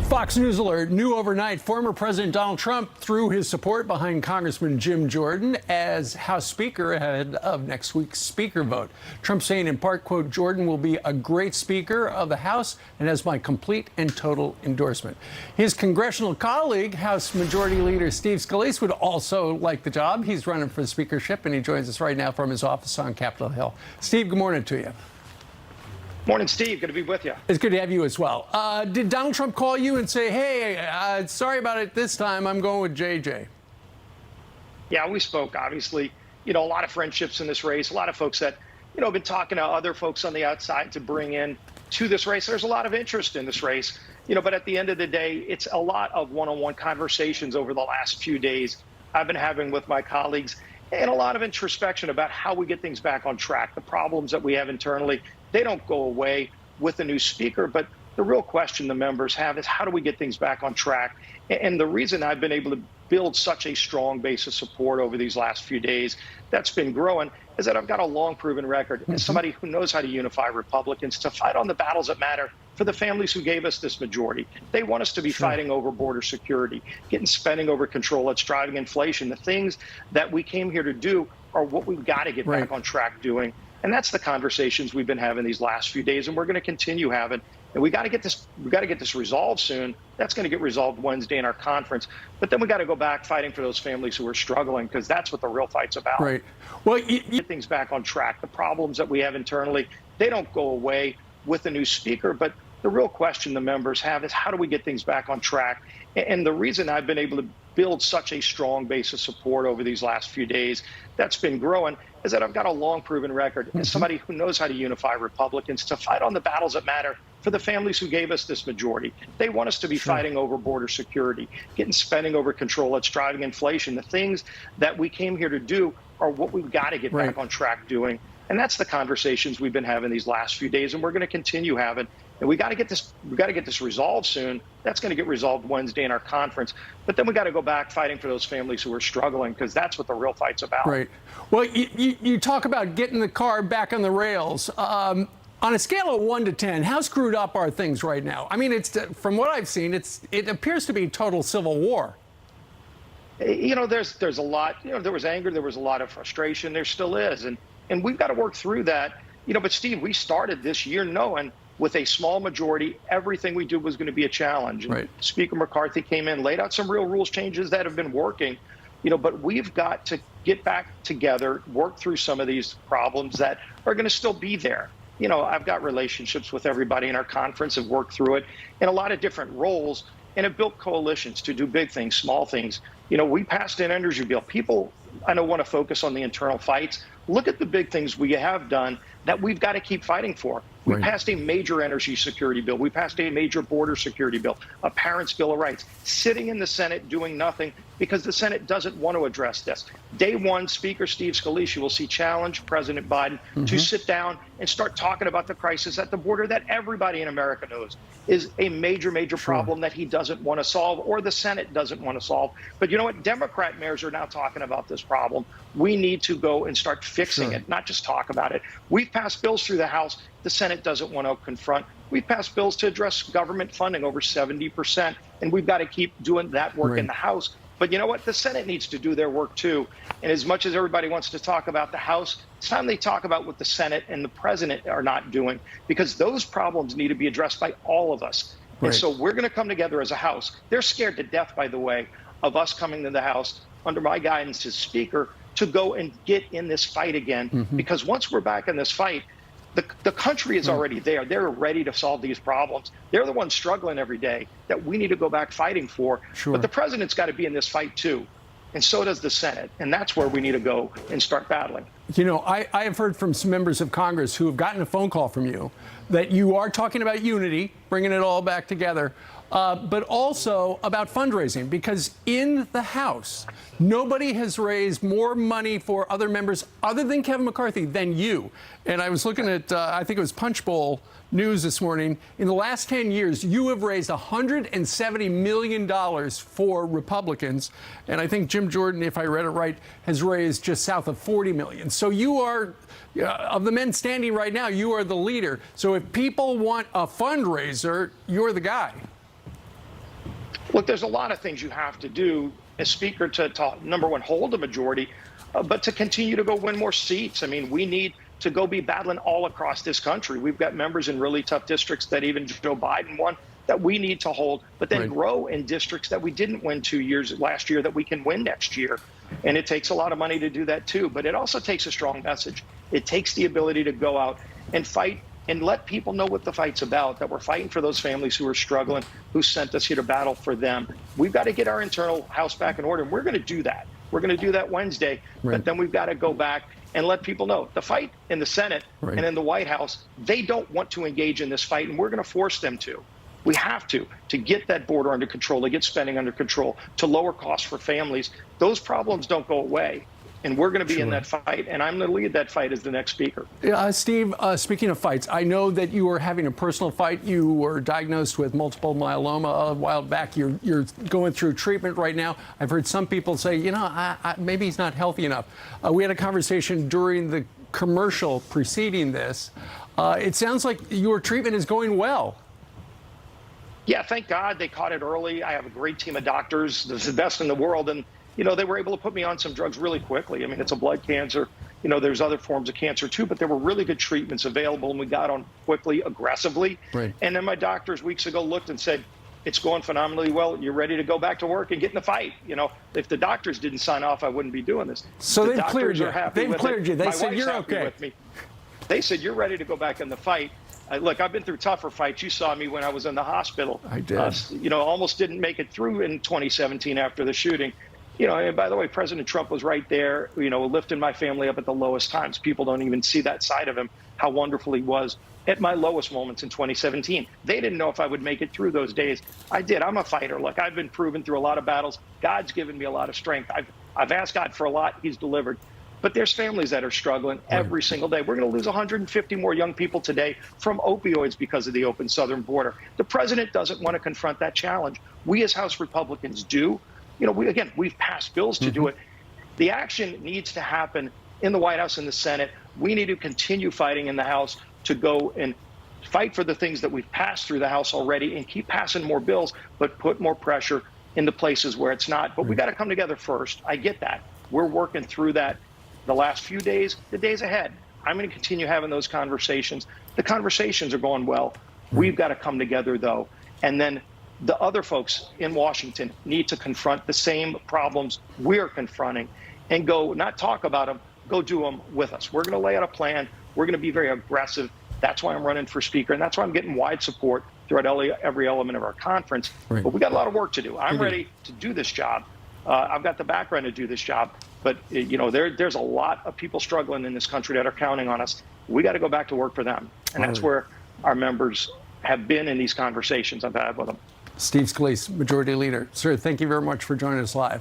Fox News alert. New overnight, former President Donald Trump threw his support behind Congressman Jim Jordan as House Speaker ahead of next week's Speaker vote. Trump saying in part, quote, "Jordan will be a great Speaker of the House and has my complete and total endorsement." His congressional colleague, House Majority Leader Steve Scalise, would also like the job. He's running for the speakership, and he joins us right now from his office on Capitol Hill. Steve, good morning to you. Morning, Steve. Good to be with you. It's good to have you as well. Did Donald Trump call you and say, hey, sorry about it this time, I'm going with JJ? Yeah, we spoke, obviously. You know, a lot of friendships in this race, a lot of folks that, you know, have been talking to other folks on the outside to bring in to this race. There's a lot of interest in this race, you know, but at the end of the day, it's a lot of one-on-one conversations over the last few days I've been having with my colleagues, and a lot of introspection about how we get things back on track. The problems that we have internally, they don't go away with a new speaker, but the real question the members have is how do we get things back on track? And the reason I've been able to build such a strong base of support over these last few days that's been growing is that I've got a long proven record as somebody who knows how to unify Republicans to fight on the battles that matter for the families who gave us this majority. They want us to be fighting over border security, getting spending over control that's driving inflation. The things that we came here to do are what we've got to get back on track doing. And that's the conversations we've been having these last few days, and we're going to continue having. And we got to get this resolved soon. That's going to get resolved Wednesday in our conference. But then we got to go back fighting for those families who are struggling, because that's what the real fight's about. Right. Well, get things back on track. The problems that we have internally, they don't go away with a new speaker. But the real question the members have is how do we get things back on track? And the reason I've been able to build such a strong base of support over these last few days that's been growing is that I've got a long proven record as somebody who knows how to unify Republicans to fight on the battles that matter for the families who gave us this majority. They want us to be fighting over border security, getting spending over control that's driving inflation. The things that we came here to do are what we've got to get back on track doing. And that's the conversations we've been having these last few days, and we're going to continue having. And we got to get this resolved soon. That's going to get resolved Wednesday in our conference. But then we got to go back fighting for those families who are struggling, because that's what the real fight's about. Right. Well, you talk about getting the car back on the rails. On a scale of 1 to 10, how screwed up are things right now? I mean, it's from what I've seen, it appears to be total civil war. You know, there's a lot. You know, there was anger, there was a lot of frustration, there still is, and we've got to work through that. You know, but Steve, we started this year knowing with a small majority, everything we do was going to be a challenge. And Speaker McCarthy came in, laid out some real rules changes that have been working, you know, but we've got to get back together, work through some of these problems that are going to still be there. You know, I've got relationships with everybody in our conference, have worked through it in a lot of different roles, and have built coalitions to do big things, small things. You know, we passed an energy bill. People, I know, want to focus on the internal fights. Look at the big things we have done that we've got to keep fighting for. We passed a major energy security bill. We passed a major border security bill, a parents' bill of rights, sitting in the Senate doing nothing because the Senate doesn't want to address this. Day one, Speaker Steve Scalise, you will see, challenge President Biden to sit down and start talking about the crisis at the border that everybody in America knows is a major, major problem that he doesn't want to solve, or the Senate doesn't want to solve. But you know what? Democrat mayors are now talking about this problem. We need to go and start fixing it, not just talk about it. We've passed bills through the House the Senate doesn't want to confront. We've passed bills to address government funding over 70%, and we've got to keep doing that work in the House. But you know what? The Senate needs to do their work too. And as much as everybody wants to talk about the House, it's time they talk about what the Senate and the president are not doing, because those problems need to be addressed by all of us. And so we're going to come together as a House. They're scared to death, by the way, of us coming to the House under my guidance as Speaker to go and get in this fight again. Because once we're back in this fight, the country is already there. They're ready to solve these problems. They're the ones struggling every day that we need to go back fighting for. But the president's got to be in this fight too. And so does the Senate. And that's where we need to go and start battling. You know, I have heard from some members of Congress who have gotten a phone call from you that you are talking about unity, bringing it all back together, but also about fundraising, because in the House, nobody has raised more money for other members other than Kevin McCarthy than you. And I was looking at, I think it was Punch Bowl News this morning. In the last 10 years, you have raised $170 million for Republicans. And I think Jim Jordan, if I read it right, has raised just south of $40 million. So you are, of the men standing right now, you are the leader. So if people want a fundraiser, you're the guy. Look, there's a lot of things you have to do as Speaker to number one, hold a majority, but to continue to go win more seats. I mean, we need to go be battling all across this country. We've got members in really tough districts that even Joe Biden won that we need to hold, but then grow in districts that we didn't win last year that we can win next year. And it takes a lot of money to do that too, but it also takes a strong message. It takes the ability to go out and fight and let people know what the fight's about, that we're fighting for those families who are struggling, who sent us here to battle for them. We've got to get our internal house back in order, and we're going to do that. We're going to do that Wednesday, but then we've got to go back and let people know the fight in the Senate and in the White House, they don't want to engage in this fight, and we're going to force them to. We have to get that border under control, to get spending under control, to lower costs for families. Those problems don't go away. And we're going to be in that fight, and I'm going to lead that fight as the next speaker. Steve, speaking of fights, I know that you are having a personal fight. You were diagnosed with multiple myeloma a while back. You're going through treatment right now. I've heard some people say, you know, maybe he's not healthy enough. We had a conversation during the commercial preceding this. It sounds like your treatment is going well. Yeah, thank God they caught it early. I have a great team of doctors, the best in the world, and you know, they were able to put me on some drugs really quickly. I mean, it's a blood cancer. You know, there's other forms of cancer too, but there were really good treatments available, and we got on quickly, aggressively. And then my doctors weeks ago looked and said, it's going phenomenally well. You're ready to go back to work and get in the fight. You know, if the doctors didn't sign off, I wouldn't be doing this. So they've cleared you. They've cleared you. They said you're okay. With me. They said, you're ready to go back in the fight. Look, I've been through tougher fights. You saw me when I was in the hospital. I did. You know, almost didn't make it through in 2017 after the shooting. You know, and by the way, President Trump was right there, you know, lifting my family up at the lowest times. People don't even see that side of him, how wonderful he was at my lowest moments in 2017. They didn't know if I would make it through those days. I did. I'm a fighter. Look, I've been proven through a lot of battles. God's given me a lot of strength. I've asked God for a lot. He's delivered. But there's families that are struggling every single day. We're going to lose 150 more young people today from opioids because of the open southern border. The president doesn't want to confront that challenge. We as House Republicans do. You know, we've passed bills to do it. The action needs to happen in the White House and the Senate. We need to continue fighting in the House to go and fight for the things that we've passed through the House already and keep passing more bills, but put more pressure in the places where it's not. But we got to come together first. I get that. We're working through that the last few days, the days ahead. I'm going to continue having those conversations. The conversations are going well. We've got to come together, though. And then the other folks in Washington need to confront the same problems we're confronting and go, not talk about them, go do them with us. We're going to lay out a plan. We're going to be very aggressive. That's why I'm running for speaker, and that's why I'm getting wide support throughout every element of our conference. But we got a lot of work to do. I'm ready to do this job. I've got the background to do this job. But, you know, there's a lot of people struggling in this country that are counting on us. We got to go back to work for them. And that's where our members have been in these conversations I've had with them. Steve Scalise, Majority Leader. Sir, thank you very much for joining us live.